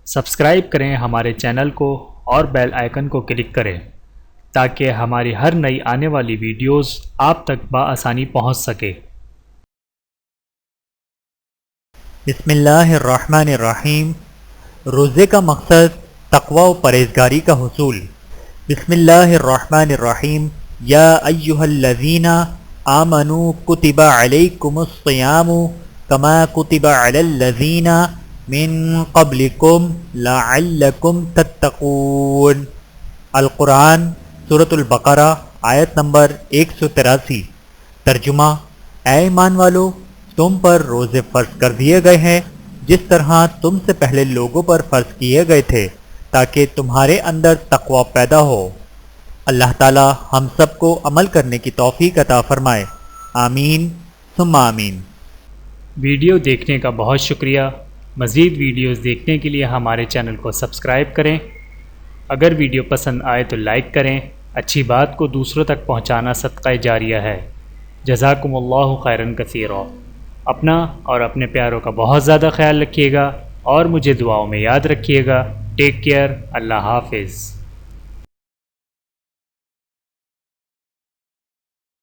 Subscribe کریں ہمارے channel کو اور بیل آئیکن کو کلک کریں تاکہ ہماری ہر نئی آنے والی ویڈیوز آپ تک بآسانی پہنچ سکے۔ بسم اللہ الرحمن الرحیم۔ روزے کا مقصد تقوی و پرہیزگاری کا حصول۔ بسم اللہ الرحمن الرحیم۔ یا ایہا الذین آمنوا کتب علیکم الصیام کما کتب علی الذین من قبلکم لعلکم تتقون۔ القرآن سورۃ البقرہ آیت نمبر 183۔ ترجمہ: اے ایمان والو، تم پر روزے فرض کر دیے گئے ہیں جس طرح تم سے پہلے لوگوں پر فرض کیے گئے تھے تاکہ تمہارے اندر تقوی پیدا ہو۔ اللہ تعالی ہم سب کو عمل کرنے کی توفیق عطا فرمائے، آمین ثم آمین۔ ویڈیو دیکھنے کا بہت شکریہ۔ مزید ویڈیوز دیکھنے کے لیے ہمارے چینل کو سبسکرائب کریں۔ اگر ویڈیو پسند آئے تو لائک کریں۔ اچھی بات کو دوسروں تک پہنچانا صدقہ جاریہ ہے۔ جزاکم اللہ خیرا کثیرا۔ اپنا اور اپنے پیاروں کا بہت زیادہ خیال رکھیے گا اور مجھے دعاؤں میں یاد رکھیے گا۔ Take care. اللہ حافظ۔